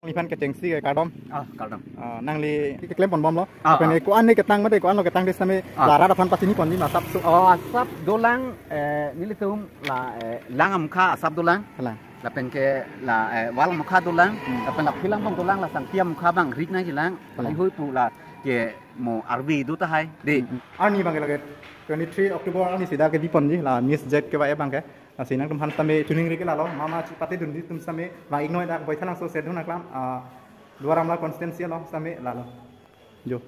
Lipan ke cengsi ke kadom. Kadom. Nang li ke klem pon bom lo. Pene ko an ni ketang mate ko an lo ketang des same lara dapan patini pon di masap su. Asap dolang nilitum la langam kha asap dolang. La pen ke la wal mukha dolang. La pen la pilang bang dolang la sang tiam mukha bang rik na jilang. Li hui pu la ke mo arvi du ta hai. Di. Ani bang lage 23 Oktober ani sida ke di pon ji la Miss Jet ke ba bang ke. Sinang tum han same tuning ri ke la lo mama pati dun di tum same ba ignoi dak boi thalang so se dun aklam duaram la consistency lo same la lo. Jo.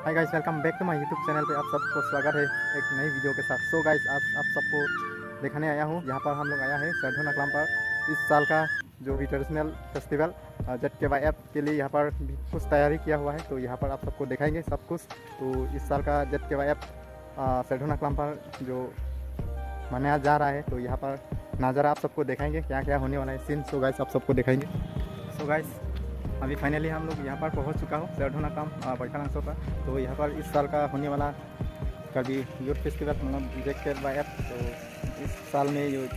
Hi guys, welcome back to my YouTube channel पे आप सबको स्वागत है एक नई video के साथ। So guys आज आप सबको दिखाने आया हूँ, यहाँ पर हम लोग आया है सरधुन अकलाम पर इस साल का जो भी ट्रेडिशनल फेस्टिवल ZKYF के लिए यहाँ पर भी कुछ तैयारी किया हुआ है, तो यहाँ पर आप सबको दिखाएंगे सब कुछ। तो इस साल का ZKYF सरधुन अकलाम पर जो मनाया जा रहा है, तो यहाँ पर नज़ारा आप सबको दिखाएंगे क्या क्या होने वाला है सीन। सो गाइस आप सबको दिखाएंगे। सो गाइस अभी फाइनली हम लोग यहाँ पर पहुँच चुका हूँ सरधुन अकलाम बैठालांसो पर। तो यहाँ पर इस साल का होने वाला कभी यूथ फेस्टिवल मतलब ZKYF, तो इस साल में ये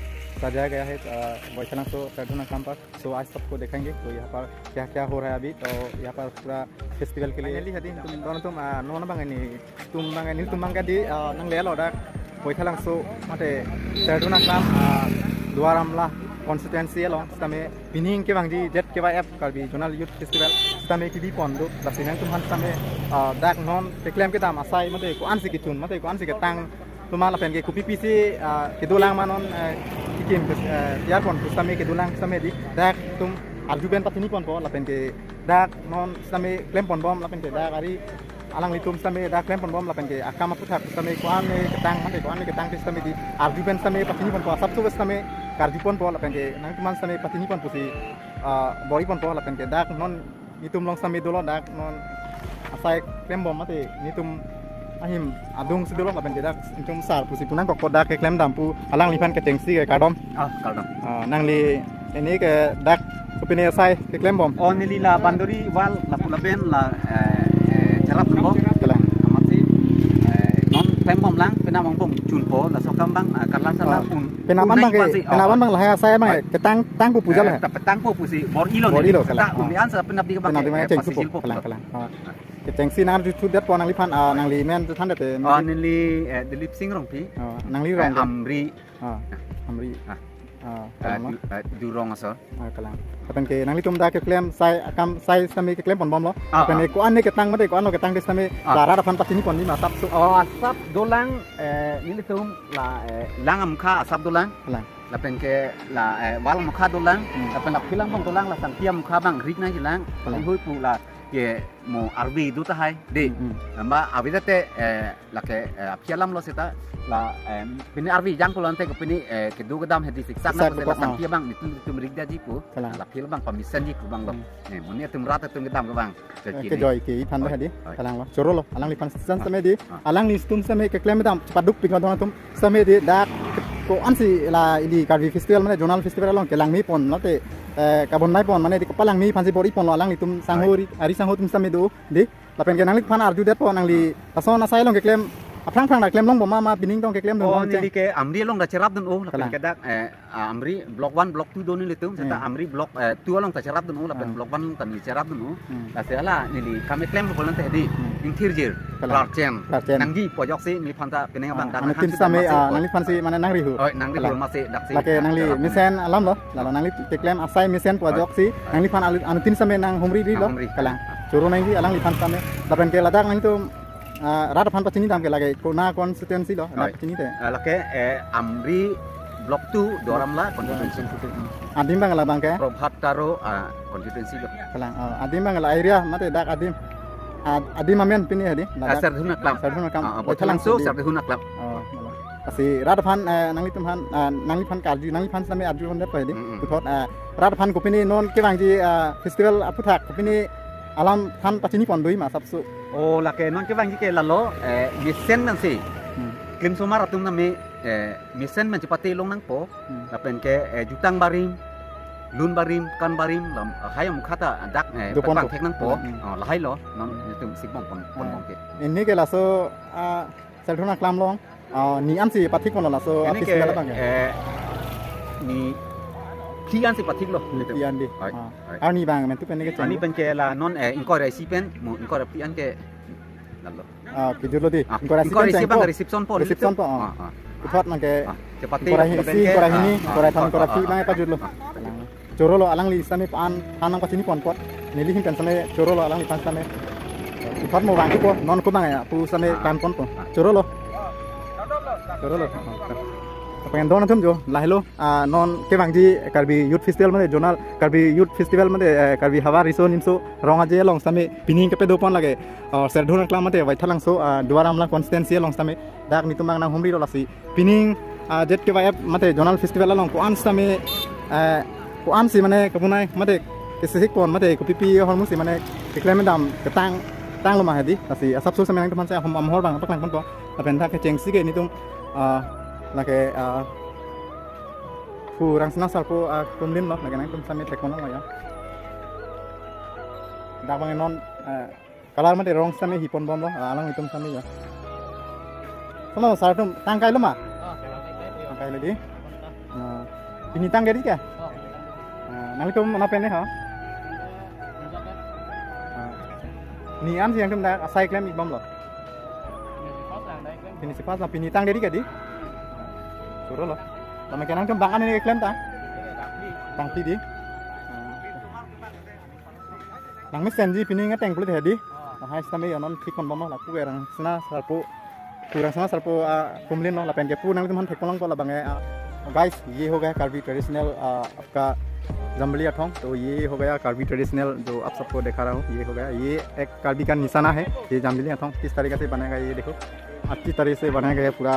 सजाया गया है बैठालांसो सरधुन अकलाम पर। तो आज सबको दिखाएंगे तो यहाँ पर क्या क्या हो रहा है अभी। तो यहाँ पर पूरा फेस्टिवल के लिए तुम दोनों तुम नोना बांगनी तुम बांगा दी नंग ले लो डा बैठालांसो मते सरधुन अकलाम दुआरामला constituency along stame bining ke bang di ZKYF kalbi zonal youth festival stame ki di pondo lasinang tumhan stame dak non teklem ke tam asai mate ko ansi ki tun mate ko ansi ke tang tuma la pen ke ku PPC ke dulang manon ikim tiar pon stame ke dulang stame di dak tum arjuben patini pon po la pen ke dak non stame klem pon bom la pen ke dak ari alang litum stame dak klem pon bom la pen ke akama puthak stame ko an ke tang mate ko an ke tang stame di arjuben stame patini pon po sab tu stame karjipon po la pen ke nang tuman stame patini pon pusi boi pon po la pen ke dak non nitum long stame dolo dak non asai klem bom mate nitum ahim adung sidolo la pen ke dak intum sar pusi punang kok dak ke klem dampu alang lipan ke tengsi ke kadom nang li ini ke dak kupine asai ke klem bom nili la bandori wal la pulaben la jarap bo kelang amati non klem bom lang penamang bom chun po la sokam bang karlan salah pun penaman bang lah saya bang ke tang pu puja lah petang pu pusi bor ilo kelang unian sa penabdi ke bang pasil po kelang ke tengsi nang di tudat po nang lipan nang li men than de nili dilip sing rong pi nang li rong amri durong asal kelang pen ke nang li tum da ke klem sai akam sai stame ke klem pon bom lo pen ko an ne ke tang mate ko an lo ke tang de stame lara da pan patini pon ni masap su asap dolang nili tum la langam kha asap dolang la pen ke la wal mukha dolang la pen la pilang bang dolang la sang tiam mukha bang rik na jilang li hui pu la ke mo arvi du ta hai di amba avidate la ke pialam lo seta la pini arvi jang ko lante ko pini ke du gadam hedi siksak na la sang tiam bang itu merigda ji pu la pil bang pamisen ji pu bang lo moni tum rata tum gadam ko bang ke joy ke than ba hedi kalang lo choro lo alang lipan san same di alang ni tum same ke klem dam paduk pinga dong tum same di dak ko ansi la ini karvi festival mane zonal festival long ke lang mi pon lote kabon nai pon mane di kepalang mi pansi bori pon lo alang litum sanghori ari sangho tum same do di lapen ke nang lik pan arju det pon nang li pason asai long ke klem apang phang da klem long bom ma bining dong ke klem dong nili ke amri long da cerap dun lapen ke dak amri block 1 block 2 do ni litum seta amri block 2 long ta cerap dun lapen block 1 long ta ni cerap dun la sela nili kame klem ko lante di ingtirjir larchen nanggi pojok si ni phanta peneng bang dan tim same nang li pan si mana nang rihu nang rihu masih dak si lake nang li misen alam lo lalu nang li ke klem asai misen pojok si nang li pan anu tin same nang humri ri lo kalang churu nang gi alang li pan same lapen ke ladak nang tu rata pan patini dam ke lage kona constituency lo patini te lake amri block 2 doramla constituency adim bang la bang ke probhat taro constituency lo kalang adim bang la area mate dak adim amen pini hadi Sardhuna Club botalang so Sardhuna Club kasi rata pan nang li tum han nang li pan kalju nang li pan same arju hon de pe di puthot rata pan ko pini non ke bang ji festival aputhak ko pini alam pan patini pon doi ma sabsu lake non ke bang ji ke lalo misen nan si klim somar atung na me misen man cepati long nang po lapen ke jutang baring lun barim kan barim lam hai am khata dak bang thek nang po la hai lo non tum sik bong pon ke ini ke laso seldona klam long ni an si pathik pon laso festival bang ni ki an si pathik lo ti an di ani bang men tu pen ke ani pen ke la non inquiry si pen mo inquiry pi an ke lalo ke julo di inquiry si bang reception po Kupat nangke cepat korah ini korah tan korah pi bang pa julo coro lo alang li same pan tanang pasini pon pot nili hin kan same coro lo alang li pan same kupat mo bang ko non ko bang ya pu same pan pon po coro lo pengen don thum jo lahilo non ke bang di karbi youth festival mane jonal karbi youth festival mane karbi hawa riso nimso ronga je long same pining ke pe do pon lage serdhona klam mate wai thalang so duara amla constituency long same dak ni tumang na humri ro lasi pining jet ke wai mate jonal festival long ko an same ko an si mane kapunai mate ke sik pon mate ko pipi hormu si mane ke klem dam ke tang lo ma hedi lasi asap so same nang teman saya hom hor bang paklang pon to apen tha ke cheng si ke ni tum lagi kurang senang salpo kumlin loh lagi nang tum sami teknologi lah ya dah bang non kalar mate rong sami hipon bom loh alang itum sami ya sama sartum tangkai lo mah tangkai lagi ini tangkai di kah nang tum mana pene ha ni an sih yang tum dah asai klaim ibam loh ini sepas lah pini tangkai di kah di suruh loh, lama kenang tum bangan ini klaim ta, bang di, nang mesenji pini nggak tengkulit hadi, hai sampai yonon tikon bomo lah, kurang sana sarpo kumlin loh, lapen kepu nang tum han teknolong ko lah bang guys, ये हो गया Karbi traditional आपका जम्बली अठोंग तो ये हो गया Karbi traditional जो आप सबको दिखा रहा हूँ ये हो गया ये एक कार्बी का निशाना है ये जम्बली अठोंग किस तरीके से बनाया ये देखो अच्छी तरह से बनाया गया पूरा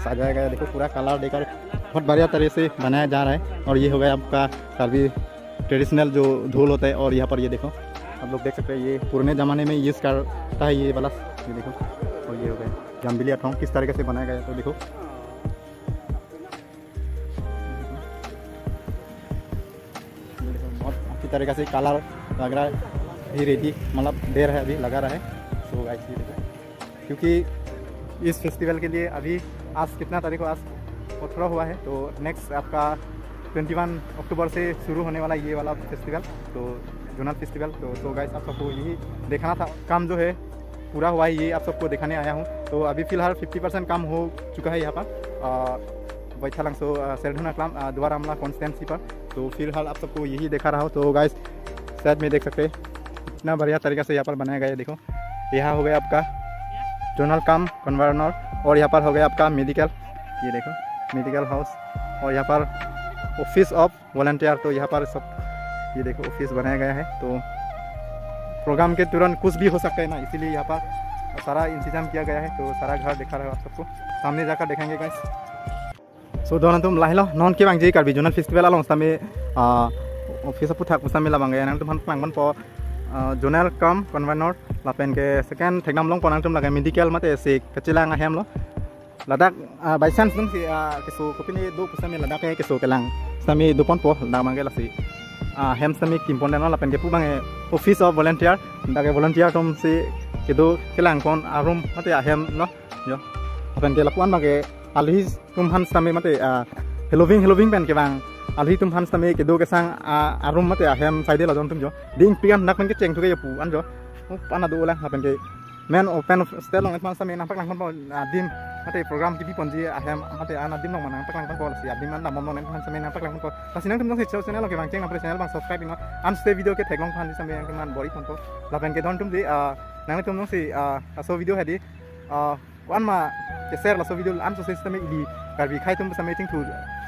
सजाया गया देखो पूरा कलर देकर बहुत बढ़िया तरह से बनाया जा रहा है और ये हो गया आपका कार्बी ट्रेडिशनल जो धूल होता है और यहाँ पर ये देखो आप लोग देख सकते हैं ये पुराने ज़माने में यूज़ करता है ये वाला ये देखो और ये हो गया जम्बली अठोंग किस तरीके से बनाया गया तो देखो तरीका से कलर लग रहा है धीरे धीरे मतलब दे रहा है अभी लगा रहा है तो गाइस ये देखो क्योंकि इस फेस्टिवल के लिए अभी आज कितना तारीख को आज 18 हुआ है तो नेक्स्ट आपका 21 अक्टूबर से शुरू होने वाला ये वाला फेस्टिवल तो जोनल फेस्टिवल तो गाइस आप सबको यही देखना था काम जो है पूरा हुआ है ये आप सबको दिखाने आया हूँ तो अभी फ़िलहाल 50% काम हो चुका है यहाँ पर बैठालंग सो सेल्ढोना क्लाम द्वारा अमला कॉन्स्टेंसी पर तो फिलहाल आप सबको यही दिखा रहा हूँ तो गाइस शायद में देख सकते हैं इतना बढ़िया तरीका से यहाँ पर बनाया गया देखो यहाँ हो गया आपका जोनल काम कन्वर्नर और यहाँ पर हो गया आपका मेडिकल ये देखो मेडिकल हाउस और यहाँ पर ऑफिस ऑफ वॉलंटियर तो यहाँ पर सब ये देखो ऑफिस बनाया गया है तो प्रोग्राम के तुरंत कुछ भी हो सकता है ना इसीलिए यहाँ पर सारा इंतजाम किया गया है तो सारा घर दिखा रहा है आप सबको सामने जाकर देखेंगे guys so doon tum lahilo non ke bang je karbi jonal festival along same office puthak pusame la bang yang tum han pang man po jonal kam convenor la pen ke second thegnam long ponang tum laga medical mate se kachilang ahem lo ladak by chance tum si keso kopini do pusame ladak ke keso kelang same do pon po la bang ke la si hem same kimpon na la pen ke pu bang office of volunteer daga volunteer tum si kedo kelang pon arum mate ahem lo yo pen ke la puan bang ke alhi tum han same mate Halloween pen ke bang alhi tum han same ke do ke sang arum mate ahem side la jon tum jo ding pian nak pen ke cheng thu ke pu an jo pan adu la pen ke men open style long man same na pak lang pon dim mate program ki pon ji ahem mate ana dim long man pak lang pon si dim man na mom non han same na pak lang pon pasi nang tum nang se channel ke bang cheng na channel bang subscribe no an stay video ke theglong phan ji same yang man bori pon po la pen ke don tum ji nang tum nang si so video hadi wan ma ke share la so video an so se same ili karbi khai tum same ting thu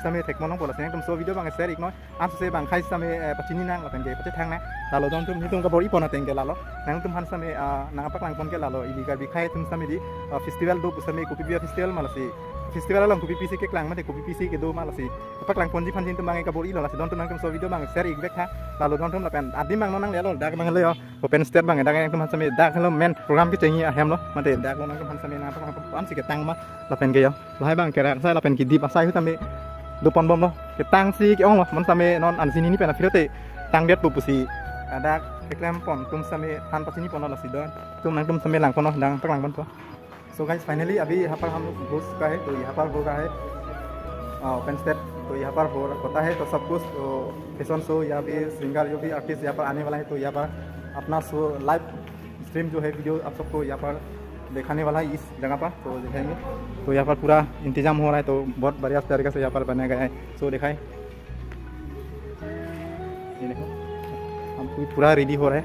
same thekmon long pola seng tum so video bang share ik no an so se bang khai same pachini nang la pen ke pache thang na la lo don tum ni tum ka bori pon ateng ke la lo nang tum han same na pak lang pon ke la lo ili karbi khai tum same di festival do same ko pibia festival malasi festival lang ko pipisi ke klang mate ko pipisi ke do malasi pak lang pon ji phan jin tum bang ka bori lo la don tum nang tum so video bang share ik bek ha la lo don tum la pen adim bang no nang le lo dak bang le yo open state bang dak tum han same dak lo men program ke chengi ahem lo mate dak lo nang tum han same na pak lang pon si ke tang ma la pen ke yo la hai bang ke ra sai la pen ki dip asai hu tame dupan bom lo ketang si kiong lo man same non an sini ni pena firote tang det pupusi ada eklam pon tum same tan pasini pon lo sidon tum nang tum same lang pon dang paklang pon to so guys finally अभी यहाँ पर हम लोग घुस चुका है तो यहाँ पर हो रहा है ओपन स्टेप तो यहाँ पर होता है तो सब कुछ तो फैशन शो या भी सिंगर जो भी आर्टिस्ट यहाँ पर आने वाला है तो यहाँ पर अपना शो लाइव स्ट्रीम जो है वीडियो आप सबको यहाँ पर दिखाने वाला है इस जगह पर तो दिखाएंगे तो यहाँ पर पूरा इंतजाम हो रहा है तो बहुत बढ़िया तरीके से यहाँ पर बनाया गया है सो दिखाएं ये देखो हम पूरा रेडी हो रहा है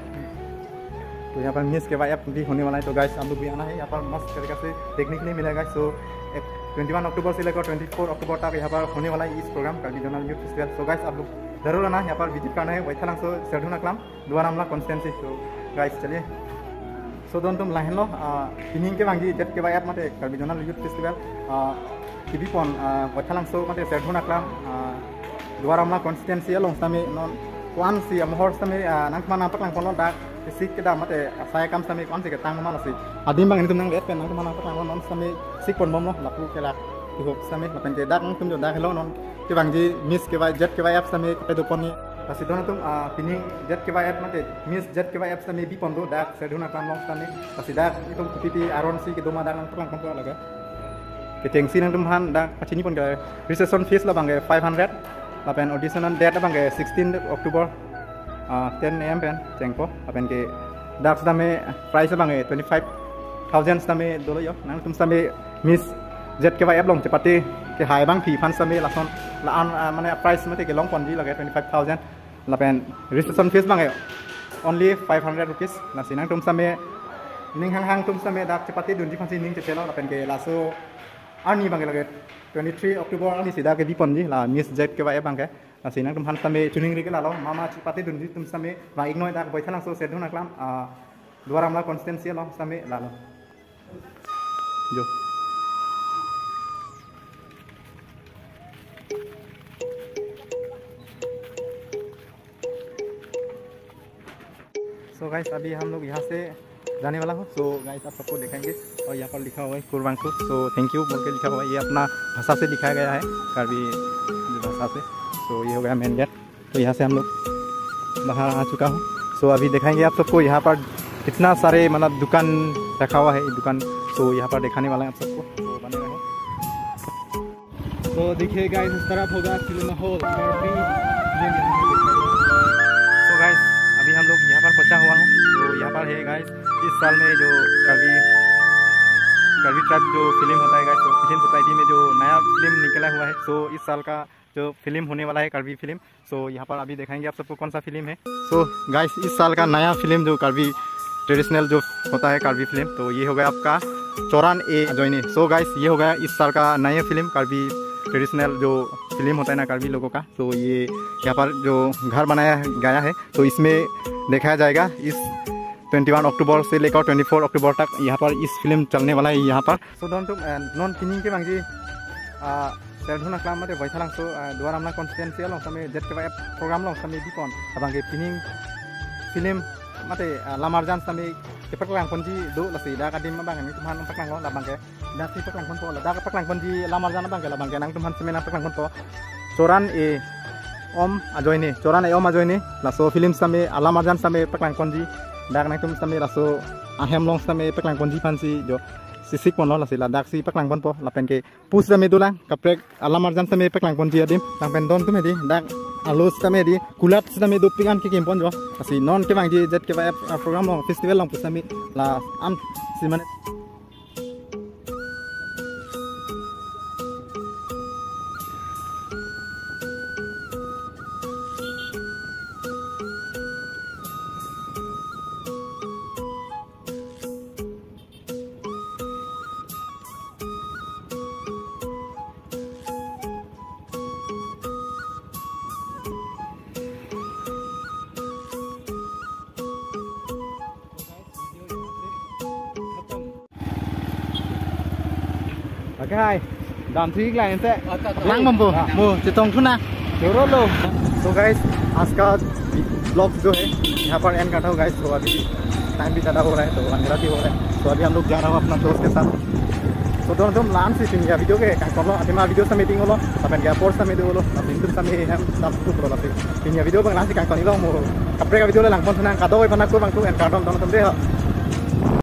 तो यहाँ पर मिस के बाद भी होने वाला है तो गाइस आप लोग भी आना है यहाँ पर मस्त तरीके से देखने के लिए मिलेगा सो 21 अक्टूबर से लेकर 24 अक्टूबर तक यहाँ पर होने वाला है इस program Karbi zonal youth festival so guys आप लोग जरूर आना यहाँ पर विजिट करना है वैथालांग सो सेरधुना क्लाम दुआरामला कॉन्स्टिट्यूंसी तो गाइस चलिए सो दोन तुम लाइन लो पिनिंग के बांगी जेट के बाद मते Karbi zonal youth festival TV पॉन वैथालांग सो मते सेरधुना क्लाम दुआरामला कॉन्स्टिट्यूंसी लोंग सामे नॉन वन सी महर सामे नांगमा पकलांग पन दा सिक के दा मते साय काम सामे कौन से के तांग मा लसी आदिम बांग तुम नंग लेट पेन नांगमा पकलांग नॉन सामे सिक पन बम नो लापु के ला तो सामे लपन के दाग तुम जो दा हेलो नॉन के बांगी मिस के बाद जेट के बाद सामे पे दो पन kasi doon tuh pining jet ke bayat mate miss jet ke bayat sa may bipon do dak sa doon nakam long sa kasi dak itong pipi aron si ke doma dak nang tukang pon laga ke tengsi nang tumhan dak pacini pon ke reception fees la bangge 500 lapen audition date la bangge 16 October 10 am pen tengpo lapen ke dak sa me price la bangge 25,000 sa me dolo yo nang tum sa me miss jet ke bayat long cepati ke hai bang phi fan sa me lason la an mane price mate ke long pon ji lage 25,000 lapen registration fees bang only 500 rupees la sinang tum same ning hang tum same dak cepati dunji fansi ning cepelo lapen ke laso ani bang lage 23 October ani sida ke dipon ji la miss jet ke bang ke la sinang tum han same tuning ri ke la lo mama cepati dunji tum same ba ignore dak boithalang so seduna klam duaramla constituency lo same la lo jo so guys अभी हम लोग यहाँ से जाने वाला हूँ सो guys आप सबको दिखाएंगे और यहाँ पर लिखा हुआ है कुर्बांकु सो थैंक यू बोल के लिखा हुआ है ये अपना भाषा से लिखाया गया है कार्बी भाषा से सो ये हो गया मेन गेट तो यहाँ से हम लोग बाहर आ चुका हूँ सो अभी दिखाएंगे आप सबको यहाँ पर कितना सारे मतलब दुकान रखा हुआ है दुकान तो यहाँ पर दिखाने वाला है आप सबको तो बने रहो तो देखिए गाइस इस तरफ होगा सिनेमा हॉल सो गाइस अभी हम लोग यहाँ पर पहुँचा हुआ हूँ तो यहाँ पर है गाइस इस साल में जो कार्बी ट्राइब जो फिल्म होता है गाइस तो फिल्म सोसाइटी में जो नया फिल्म निकला हुआ है सो इस साल का जो फिल्म होने वाला है कार्बी फिल्म सो यहाँ पर अभी दिखाएंगे आप सबको कौन सा फिल्म है सो गाइस इस साल का नया फिल्म जो कार्बी ट्रेडिशनल जो होता है कार्बी फिल्म तो ये हो गया आपका चौरान ए जोइने सो गाइस ये हो गया इस साल का नया फिल्म कार्बी ट्रेडिशनल जो फिल्म होता है ना कार्बी लोगों का तो ये यहाँ पर जो घर बनाया गया है तो इसमें दिखाया जाएगा इस 21 अक्टूबर से लेकर 24 अक्टूबर तक यहाँ पर इस फिल्म चलने वाला है यहाँ पर सो डोंट नॉन पिनिंग के बांगी सेरधुना क्लाम मते बैथालांग सो दुआरामला कॉन्स्टिट्यूएंसी लो समे जेट के प्रोग्राम लो समे दीपन बांगे पिनिंग फिल्म मते लामारजान समे के पकलांग पंजी दो लसी दा कादिम बांगे नि तुमहान पकलांग लो ला बांगे दा सी पकलांग पन तो दा पकलांग पंजी लामारजान बांगे ला बांगे नang तुमहान समे ना पकलांग पन तो चौरान ए om ajoine choran ay om ajoine laso film same alamarjan same paklang konji dak nang tum same laso ahem long same paklang konji fansi jo sisik pon lo la sila dak si paklang pon po lapen ke pus same dulang kaprek alamarjan same paklang konji adim tang pen don tume di dak alus same di kulat same do pingan ke kempon jo asi non ke bang di jet ke ba program long festival long pusami la am simane cái hai đàn thí lại sẽ lăng bầm bờ mùa chỉ trồng chút na nhiều rất lâu so guys आज का blog जो है यहाँ पर and करता हूँ guys तो अभी टाइम भी ज़्यादा हो रहा है तो अंधेरा भी हो रहा है तो अभी हम लोग जा रहा हूँ अपना दोस्त के साथ So dono tuh lan sih punya video ke kan kalau ada video sama meeting lo, tapi nggak force sama itu lo, tapi itu sama hem tam tuh lo tapi punya video bang lan sih kan kalau mau kapre video lang pon senang kado bang aku bang tuh en kardom dono tuh deh